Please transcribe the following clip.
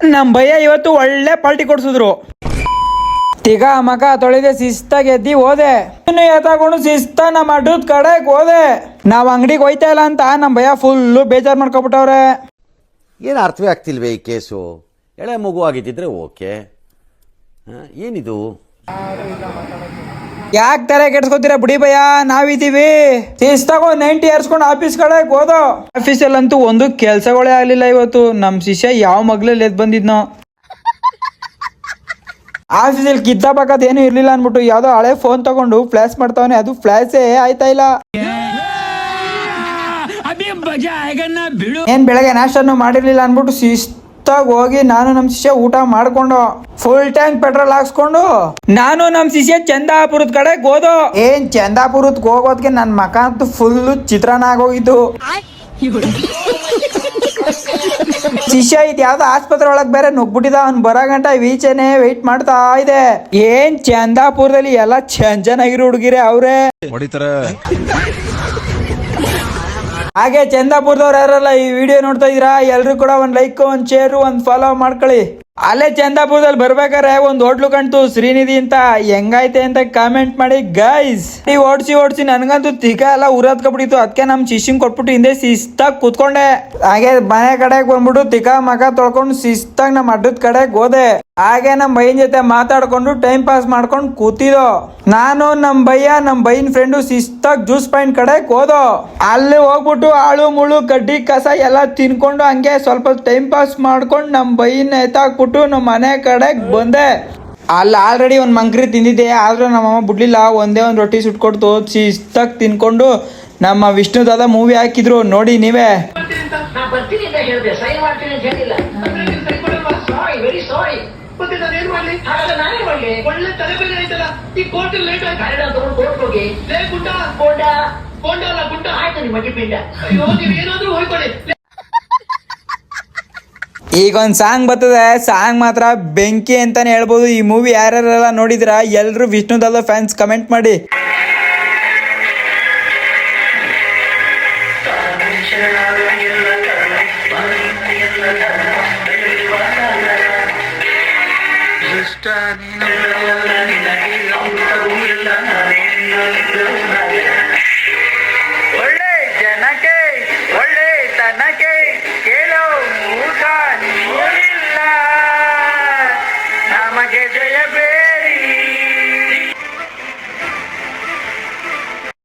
ನಮ್ ಭಯ್ಯ ಇವತ್ತು ಒಳ್ಳೆ ಪಾರ್ಟಿ ಕೊಡ್ಸಿದ್ರು. ತಿಗ ಮಗ ತೊಳೆದೆ ಶಿಸ್ತಾಗಿ ಎದ್ದಿ ಹೋದೆ. ಇನ್ನು ಎತ್ತಾಕೊಂಡು ಶಿಸ್ತ ನಮ್ಮ ಅಡ್ಡದ ಕಡೆಗೆ ಹೋದೆ. ನಾವ್ ಅಂಗಡಿಗೆ ಹೋಯ್ತಾ ಇಲ್ಲ ಅಂತ ನಮ್ ಭಯ್ಯ ಫುಲ್ಲು ಬೇಜಾರ್ ಮಾಡ್ಕೊಬಿಟ್ಟವ್ರೆ. ಏನು ಅರ್ಥವೇ ಆಗ್ತಿಲ್ವೇ ಈ ಕೇಸು? ಎಳೆ ಮಗು ಆಗಿದ್ದಿದ್ರೆ ಓಕೆ, ಏನಿದು? ಯಾಕೆ ತರ ಕೆಡ್ಸ್ಕೊತೀರ ಬಿಡಿ ಭಯ್ಯ, ನಾವಿದೀವಿ. ಶಿಸ್ತಾಗ 90 ಏರ್ಸ್ಕೊಂಡು ಆಫೀಸ್ ಕಡೆಗೆ ಹೋದೋ. ಆಫೀಸಲ್ಲಂತೂ ಒಂದು ಕೆಲ್ಸಗಳೇ ಆಗ್ಲಿಲ್ಲ ಇವತ್ತು. ನಮ್ ಶಿಷ್ಯ ಯಾವ ಮಗ್ಲಲ್ಲಿ ಎದ್ ಬಂದಿದ್ನೋ. ಆಫೀಸಲ್ಲಿ ಕಿತ್ತಾಪಕ್ಕದ ಏನು ಇರ್ಲಿಲ್ಲ ಅನ್ಬಿಟ್ಟು ಯಾವ್ದೋ ಹಳೆ ಫೋನ್ ತಗೊಂಡು ಫ್ಲಾಶ್ ಮಾಡ್ತಾವನೆ. ಅದು ಫ್ಲಾಶೇ ಆಯ್ತಾ ಇಲ್ಲ. ಏನ್ ಬೆಳಗ್ಗೆ ನಾಷ್ಟನ್ನು ಮಾಡಿರ್ಲಿಲ್ಲ ಅನ್ಬಿಟ್ಟು ಶಿಸ್ತಾಗಿ ಹೋಗಿ ನಾನು ನಮ್ ಶಿಷ್ಯ ಊಟ ಮಾಡ್ಕೊಂಡು ಫುಲ್ ಟ್ಯಾಂಕ್ ಪೆಟ್ರೋಲ್ ಹಾಕ್ಸ್ಕೊಂಡು ನಾನು ನಮ್ ಶಿಷ್ಯ ಚಂದಾಪುರದ ಕಡೆಗೆ ಹೋದೋ. ಏನ್ ಚಂದಾಪುರದ್ ಹೋಗೋದಕ್ಕೆ ನನ್ ಮಕ ಅಂತೂ ಫುಲ್ ಚಿತ್ರಾನ್ನ ಆಗೋಗಿತ್ತು. ಶಿಷ್ಯ ಇದು ಯಾವ್ದೋ ಆಸ್ಪತ್ರೆ ಒಳಗ್ ಬೇರೆ ನುಗ್ಬಿಟ್ಟಿದ. ಅವ್ನ್ ಬರೋ ಗಂಟ ಈಚೆನೆ ವೆಯ್ಟ್ ಮಾಡ್ತಾ ಇದೆ. ಏನ್ ಚಂದಾಪುರದಲ್ಲಿ ಎಲ್ಲ ಚೆನ್ನಾಗಿರೋ ಹುಡುಗಿರೆ ಅವ್ರೆ. ಹಾಗೆ ಚಂದಾಪುರದವ್ರು ಯಾರಲ್ಲ ಈ ವಿಡಿಯೋ ನೋಡ್ತಾ ಇದ್ದೀರಾ, ಎಲ್ರು ಕೂಡ ಒಂದ್ ಲೈಕ್, ಒಂದ್ ಶೇರ್, ಒಂದ್ ಫಾಲೋ ಮಾಡ್ಕೊಳ್ಳಿ. ಅಲ್ಲೇ ಚಂದಾಪುರದಲ್ಲಿ ಬರ್ಬೇಕಾರೆ ಒಂದ್ ಹೋಟ್ಲು ಕಾಣ್ತು ಶ್ರೀನಿಧಿ ಅಂತ. ಹೆಂಗೈತೆ ಅಂತ ಕಾಮೆಂಟ್ ಮಾಡಿ ಗೈಸ್. ನೀವು ಓಡಿಸಿ ನನ್ಗಂತೂ ತಿಕ್ಕ ಎಲ್ಲ ಉರಾದ್ಕೊಬಿಟ್ಟಿತ್ತು. ಅದಕ್ಕೆ ನಮ್ ಶಿಷ್ಯಂಗ್ ಕೊಟ್ಬಿಟ್ಟು ಹಿಂದೆ ಶಿಸ್ತಾಗಿ ಕೂತ್ಕೊಂಡೆ. ಹಾಗೆ ಮನೆ ಕಡೆಗೆ ಬಂದ್ಬಿಟ್ಟು ತಿಕ್ಕ ಮಗ ತೊಳ್ಕೊಂಡು ಶಿಸ್ತಾಗಿ ನಮ್ ಅಡ್ಡದ ಕಡೆಗೆ ಹೋದೆ. ಹಾಗೆ ನಮ್ ಬೈನ್ ಜೊತೆ ಮಾತಾಡ್ಕೊಂಡು ಟೈಮ್ ಪಾಸ್ ಮಾಡ್ಕೊಂಡು ಕೂತಿದೋ. ನಾನು ನಮ್ ಬೈನ್ ಫ್ರೆಂಡು ಶಿಸ್ತಾಗಿ ಜ್ಯೂಸ್ ಪಾಯಿಂಟ್ ಕಡೆಗೆ ಹೋದೋ. ಅಲ್ಲಿ ಹೋಗ್ಬಿಟ್ಟು ಆಳು ಮುಳು ಕಡ್ಡಿ ಕಸ ಎಲ್ಲ ತಿನ್ಕೊಂಡು ಹಂಗೆ ಸ್ವಲ್ಪ ಟೈಮ್ ಪಾಸ್ ಮಾಡ್ಕೊಂಡು ನಮ್ ಬೈನ್ ಎತ್ತಾಕ್ಬಿಟ್ಟು ನಮ್ಮ ಮನೆ ಕಡೆಗೆ ಬಂದೆ. ಅಲ್ಲಿ ಆಲ್ರೆಡಿ ಒಂದ್ ಮಂಕ್ರಿ ತಿಂದಿದ್ದೆ, ಆದ್ರೆ ನಮ್ಮಮ್ಮ ಬಿಡ್ಲಿಲ್ಲ. ಒಂದೇ ಒಂದ್ ರೊಟ್ಟಿ ಸುಟ್ಕೊಡ್ತು. ಶಿಸ್ತಾಗಿ ತಿನ್ಕೊಂಡು ನಮ್ಮ ವಿಷ್ಣು ದಾದ ಮೂವಿ ಹಾಕಿದ್ರು, ನೋಡಿ ನೀವೇ. ಈಗ ಒಂದ್ ಸಾಂಗ್ ಬರ್ತದೆ, ಸಾಂಗ್ ಮಾತ್ರ ಬೆಂಕಿ ಅಂತಾನೆ ಹೇಳ್ಬೋದು. ಈ ಮೂವಿ ಯಾರ್ಯಾರೆಲ್ಲ ನೋಡಿದ್ರ ಎಲ್ರು ವಿಷ್ಣು ದಾದ ಫ್ಯಾನ್ಸ್ ಕಮೆಂಟ್ ಮಾಡಿ.